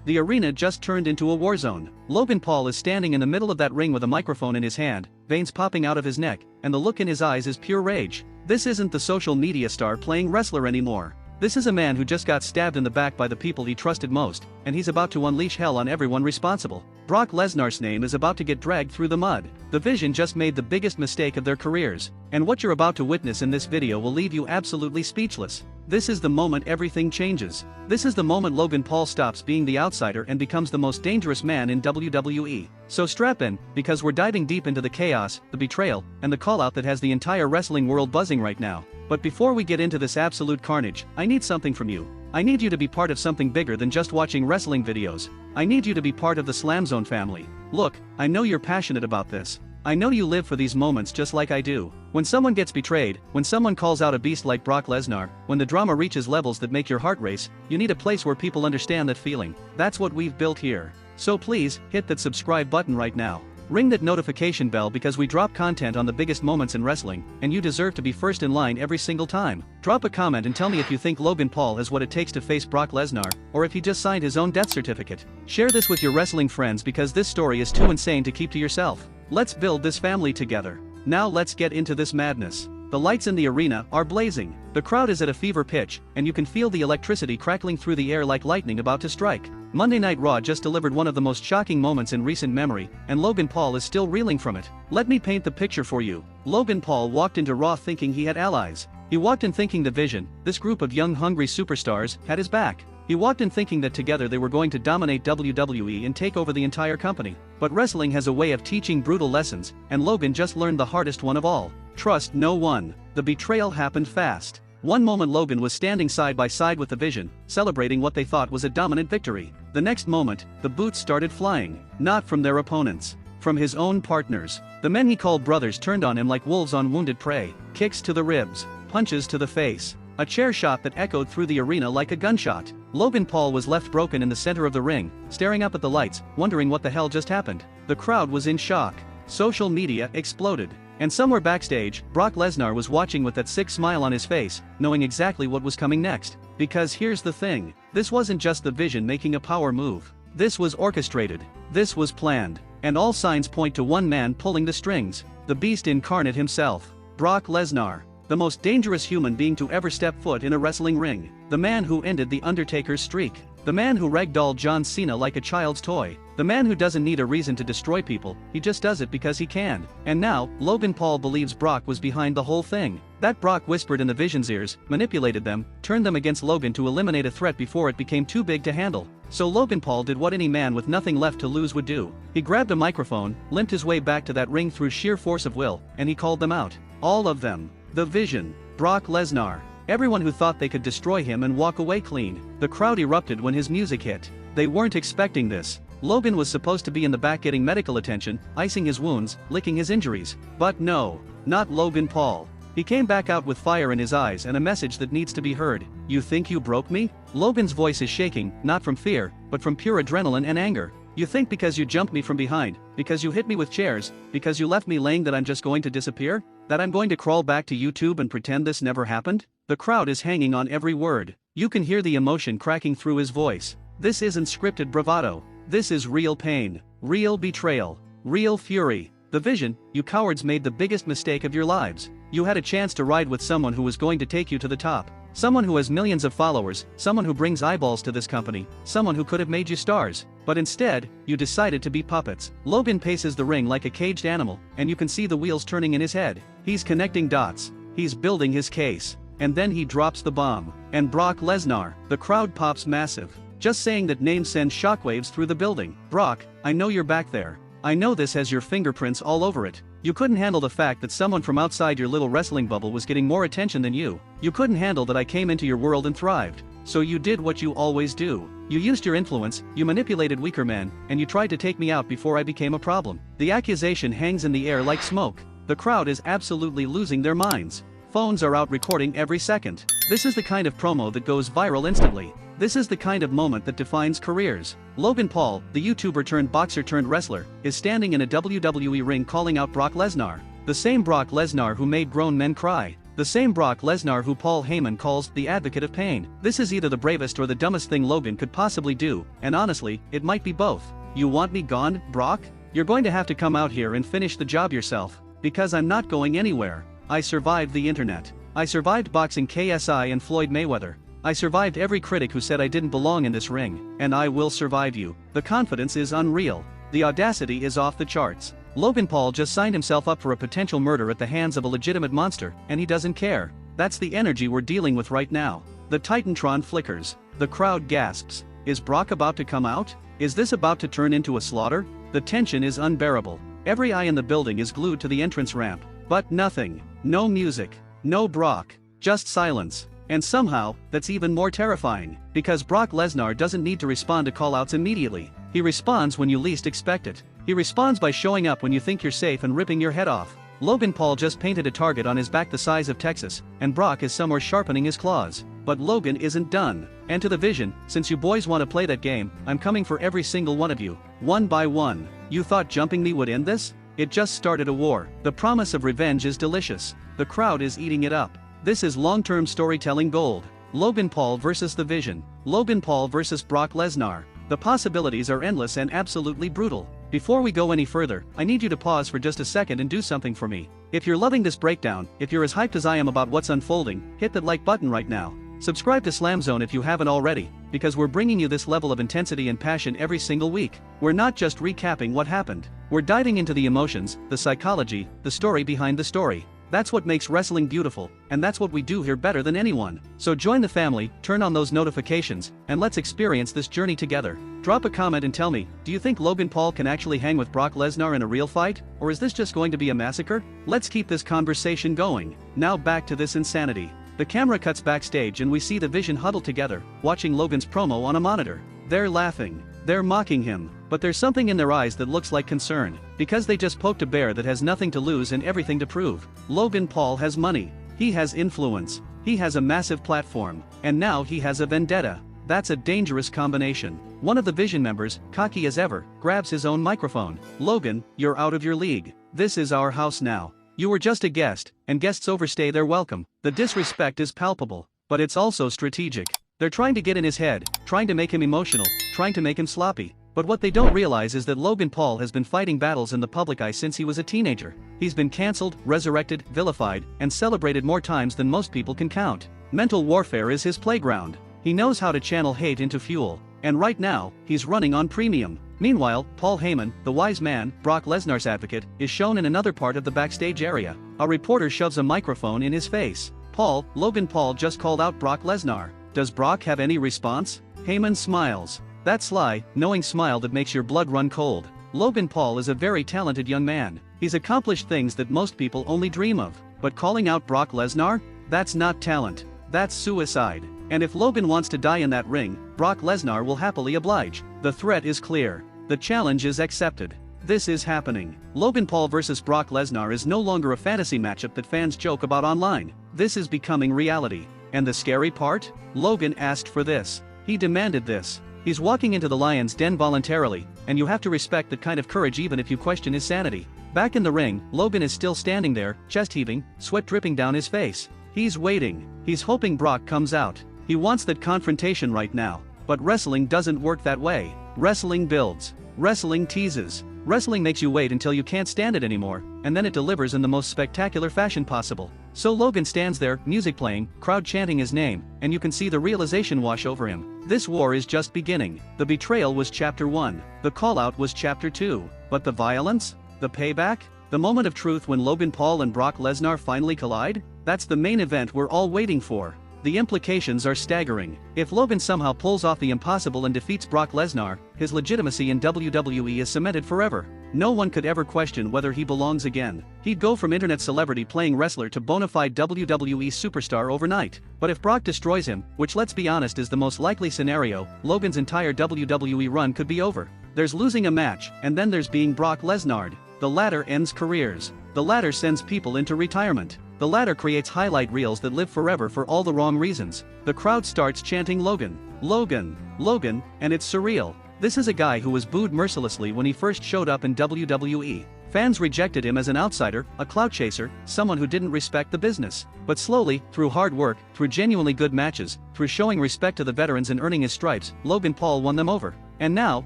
The arena just turned into a war zone. Logan Paul is standing in the middle of that ring with a microphone in his hand, veins popping out of his neck, and the look in his eyes is pure rage. This isn't the social media star playing wrestler anymore. This is a man who just got stabbed in the back by the people he trusted most, and he's about to unleash hell on everyone responsible. Brock Lesnar's name is about to get dragged through the mud. The Vision just made the biggest mistake of their careers, and what you're about to witness in this video will leave you absolutely speechless. This is the moment everything changes. This is the moment Logan Paul stops being the outsider and becomes the most dangerous man in WWE. So strap in, because we're diving deep into the chaos, the betrayal, and the call-out that has the entire wrestling world buzzing right now. But before we get into this absolute carnage, I need something from you. I need you to be part of something bigger than just watching wrestling videos. I need you to be part of the SLAMZONE family. Look, I know you're passionate about this. I know you live for these moments just like I do. When someone gets betrayed, when someone calls out a beast like Brock Lesnar, when the drama reaches levels that make your heart race, you need a place where people understand that feeling. That's what we've built here. So please, hit that subscribe button right now. Ring that notification bell because we drop content on the biggest moments in wrestling, and you deserve to be first in line every single time. Drop a comment and tell me if you think Logan Paul has what it takes to face Brock Lesnar, or if he just signed his own death certificate. Share this with your wrestling friends because this story is too insane to keep to yourself. Let's build this family together. Now let's get into this madness. The lights in the arena are blazing. The crowd is at a fever pitch, and you can feel the electricity crackling through the air like lightning about to strike. Monday Night Raw just delivered one of the most shocking moments in recent memory, and Logan Paul is still reeling from it. Let me paint the picture for you. Logan Paul walked into Raw thinking he had allies. He walked in thinking the Vision, this group of young hungry superstars, had his back. He walked in thinking that together they were going to dominate WWE and take over the entire company. But wrestling has a way of teaching brutal lessons, and Logan just learned the hardest one of all. Trust no one. The betrayal happened fast. One moment Logan was standing side by side with the Vision, celebrating what they thought was a dominant victory. The next moment, the boots started flying. Not from their opponents. From his own partners. The men he called brothers turned on him like wolves on wounded prey. Kicks to the ribs. Punches to the face. A chair shot that echoed through the arena like a gunshot. Logan Paul was left broken in the center of the ring, staring up at the lights, wondering what the hell just happened. The crowd was in shock. Social media exploded. And somewhere backstage, Brock Lesnar was watching with that sick smile on his face, knowing exactly what was coming next. Because here's the thing, this wasn't just the Vision making a power move. This was orchestrated. This was planned. And all signs point to one man pulling the strings. The beast incarnate himself. Brock Lesnar. The most dangerous human being to ever step foot in a wrestling ring. The man who ended The Undertaker's streak. The man who ragdolled John Cena like a child's toy. The man who doesn't need a reason to destroy people, he just does it because he can. And now, Logan Paul believes Brock was behind the whole thing. That Brock whispered in the Vision's ears, manipulated them, turned them against Logan to eliminate a threat before it became too big to handle. So Logan Paul did what any man with nothing left to lose would do. He grabbed a microphone, limped his way back to that ring through sheer force of will, and he called them out. All of them. The Vision. Brock Lesnar. Everyone who thought they could destroy him and walk away clean. The crowd erupted when his music hit. They weren't expecting this. Logan was supposed to be in the back getting medical attention, icing his wounds, licking his injuries. But no. Not Logan Paul. He came back out with fire in his eyes and a message that needs to be heard. You think you broke me? Logan's voice is shaking, not from fear, but from pure adrenaline and anger. You think because you jumped me from behind, because you hit me with chairs, because you left me laying that I'm just going to disappear? That I'm going to crawl back to YouTube and pretend this never happened? The crowd is hanging on every word. You can hear the emotion cracking through his voice. This isn't scripted bravado. This is real pain, real betrayal, real fury. The Vision, you cowards made the biggest mistake of your lives. You had a chance to ride with someone who was going to take you to the top. Someone who has millions of followers, someone who brings eyeballs to this company, someone who could have made you stars. But instead, you decided to be puppets. Logan paces the ring like a caged animal, and you can see the wheels turning in his head. He's connecting dots. He's building his case. And then he drops the bomb. And Brock Lesnar. The crowd pops massive. Just saying that name sends shockwaves through the building. Brock, I know you're back there. I know this has your fingerprints all over it. You couldn't handle the fact that someone from outside your little wrestling bubble was getting more attention than you. You couldn't handle that I came into your world and thrived. So you did what you always do. You used your influence, you manipulated weaker men, and you tried to take me out before I became a problem. The accusation hangs in the air like smoke. The crowd is absolutely losing their minds. Phones are out recording every second. This is the kind of promo that goes viral instantly. This is the kind of moment that defines careers. Logan Paul, the YouTuber turned boxer turned wrestler, is standing in a WWE ring calling out Brock Lesnar. The same Brock Lesnar who made grown men cry. The same Brock Lesnar who Paul Heyman calls the advocate of pain. This is either the bravest or the dumbest thing Logan could possibly do, and honestly, it might be both. You want me gone, Brock? You're going to have to come out here and finish the job yourself, because I'm not going anywhere. I survived the internet. I survived boxing KSI and Floyd Mayweather. I survived every critic who said I didn't belong in this ring, and I will survive you. The confidence is unreal. The audacity is off the charts. Logan Paul just signed himself up for a potential murder at the hands of a legitimate monster, and he doesn't care. That's the energy we're dealing with right now. The Titantron flickers. The crowd gasps. Is Brock about to come out? Is this about to turn into a slaughter? The tension is unbearable. Every eye in the building is glued to the entrance ramp. But nothing. No music. No Brock. Just silence. And somehow, that's even more terrifying, because Brock Lesnar doesn't need to respond to call-outs immediately. He responds when you least expect it. He responds by showing up when you think you're safe and ripping your head off. Logan Paul just painted a target on his back the size of Texas, and Brock is somewhere sharpening his claws. But Logan isn't done. And to the Vision, since you boys want to play that game, I'm coming for every single one of you, one by one. You thought jumping me would end this? It just started a war. The promise of revenge is delicious. The crowd is eating it up. This is long-term storytelling gold. Logan Paul versus the Vision. Logan Paul versus Brock Lesnar. The possibilities are endless and absolutely brutal. Before we go any further, I need you to pause for just a second and do something for me. If you're loving this breakdown, if you're as hyped as I am about what's unfolding, hit that like button right now. Subscribe to SLAMZONE if you haven't already, because we're bringing you this level of intensity and passion every single week. We're not just recapping what happened. We're diving into the emotions, the psychology, the story behind the story. That's what makes wrestling beautiful, and that's what we do here better than anyone. So join the family, turn on those notifications, and let's experience this journey together. Drop a comment and tell me, do you think Logan Paul can actually hang with Brock Lesnar in a real fight, or is this just going to be a massacre? Let's keep this conversation going. Now back to this insanity. The camera cuts backstage and we see the Vision huddled together, watching Logan's promo on a monitor. They're laughing. They're mocking him, but there's something in their eyes that looks like concern, because they just poked a bear that has nothing to lose and everything to prove. Logan Paul has money. He has influence. He has a massive platform. And now he has a vendetta. That's a dangerous combination. One of the Vision members, cocky as ever, grabs his own microphone. Logan, you're out of your league. This is our house now. You were just a guest, and guests overstay their welcome. The disrespect is palpable, but it's also strategic. They're trying to get in his head, trying to make him emotional, trying to make him sloppy. But what they don't realize is that Logan Paul has been fighting battles in the public eye since he was a teenager. He's been cancelled, resurrected, vilified, and celebrated more times than most people can count. Mental warfare is his playground. He knows how to channel hate into fuel. And right now, he's running on premium. Meanwhile, Paul Heyman, the wise man, Brock Lesnar's advocate, is shown in another part of the backstage area. A reporter shoves a microphone in his face. Logan Paul just called out Brock Lesnar. Does Brock have any response? Heyman smiles. That sly, knowing smile that makes your blood run cold. Logan Paul is a very talented young man. He's accomplished things that most people only dream of. But calling out Brock Lesnar? That's not talent. That's suicide. And if Logan wants to die in that ring, Brock Lesnar will happily oblige. The threat is clear. The challenge is accepted. This is happening. Logan Paul versus Brock Lesnar is no longer a fantasy matchup that fans joke about online. This is becoming reality. And the scary part? Logan asked for this. He demanded this. He's walking into the lion's den voluntarily, and you have to respect that kind of courage even if you question his sanity. Back in the ring, Logan is still standing there, chest heaving, sweat dripping down his face. He's waiting. He's hoping Brock comes out. He wants that confrontation right now. But wrestling doesn't work that way. Wrestling builds. Wrestling teases. Wrestling makes you wait until you can't stand it anymore, and then it delivers in the most spectacular fashion possible. So Logan stands there, music playing, crowd chanting his name, and you can see the realization wash over him. This war is just beginning. The betrayal was chapter 1. The call-out was chapter 2. But the violence? The payback? The moment of truth when Logan Paul and Brock Lesnar finally collide? That's the main event we're all waiting for. The implications are staggering. If Logan somehow pulls off the impossible and defeats Brock Lesnar, his legitimacy in WWE is cemented forever. No one could ever question whether he belongs again. He'd go from internet celebrity playing wrestler to bona fide WWE superstar overnight. But if Brock destroys him, which let's be honest is the most likely scenario, Logan's entire WWE run could be over. There's losing a match, and then there's being Brock Lesnar. The latter ends careers. The latter sends people into retirement. The latter creates highlight reels that live forever for all the wrong reasons. The crowd starts chanting Logan, Logan, Logan, and it's surreal. This is a guy who was booed mercilessly when he first showed up in WWE. Fans rejected him as an outsider, a clout chaser, someone who didn't respect the business. But slowly, through hard work, through genuinely good matches, through showing respect to the veterans and earning his stripes, Logan Paul won them over. And now,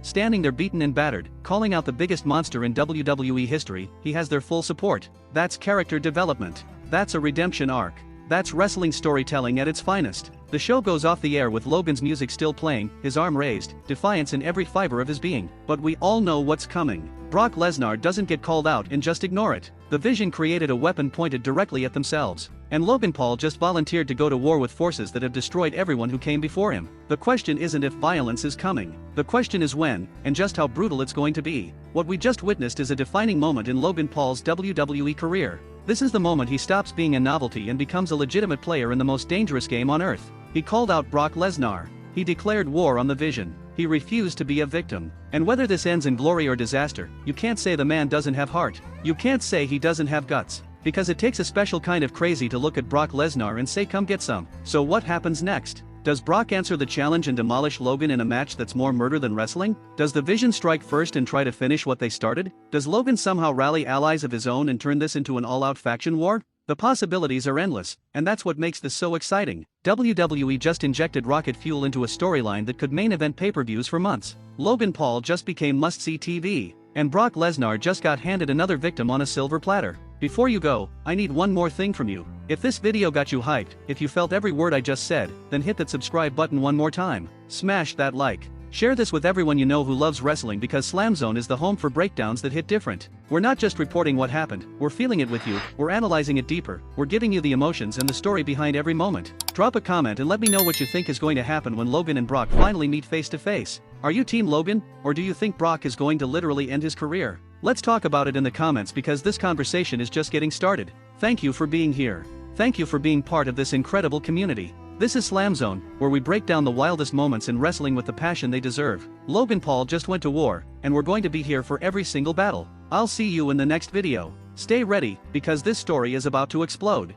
standing there beaten and battered, calling out the biggest monster in WWE history, he has their full support. That's character development. That's a redemption arc. That's wrestling storytelling at its finest. The show goes off the air with Logan's music still playing, his arm raised, defiance in every fiber of his being. But we all know what's coming. Brock Lesnar doesn't get called out and just ignore it. The Vision created a weapon pointed directly at themselves. And Logan Paul just volunteered to go to war with forces that have destroyed everyone who came before him. The question isn't if violence is coming. The question is when, and just how brutal it's going to be. What we just witnessed is a defining moment in Logan Paul's WWE career. This is the moment he stops being a novelty and becomes a legitimate player in the most dangerous game on earth. He called out Brock Lesnar. He declared war on the Vision. He refused to be a victim. And whether this ends in glory or disaster, you can't say the man doesn't have heart. You can't say he doesn't have guts. Because it takes a special kind of crazy to look at Brock Lesnar and say come get some. So what happens next? Does Brock answer the challenge and demolish Logan in a match that's more murder than wrestling? Does the Vision strike first and try to finish what they started? Does Logan somehow rally allies of his own and turn this into an all-out faction war? The possibilities are endless, and that's what makes this so exciting. WWE just injected rocket fuel into a storyline that could main event pay-per-views for months. Logan Paul just became must-see TV. And Brock Lesnar just got handed another victim on a silver platter. Before you go, I need one more thing from you. If this video got you hyped, if you felt every word I just said, then hit that subscribe button one more time. Smash that like. Share this with everyone you know who loves wrestling because SLAMZONE is the home for breakdowns that hit different. We're not just reporting what happened, we're feeling it with you, we're analyzing it deeper, we're giving you the emotions and the story behind every moment. Drop a comment and let me know what you think is going to happen when Logan and Brock finally meet face to face. Are you Team Logan, or do you think Brock is going to literally end his career? Let's talk about it in the comments because this conversation is just getting started. Thank you for being here. Thank you for being part of this incredible community. This is SLAMZONE, where we break down the wildest moments in wrestling with the passion they deserve. Logan Paul just went to war, and we're going to be here for every single battle. I'll see you in the next video. Stay ready, because this story is about to explode.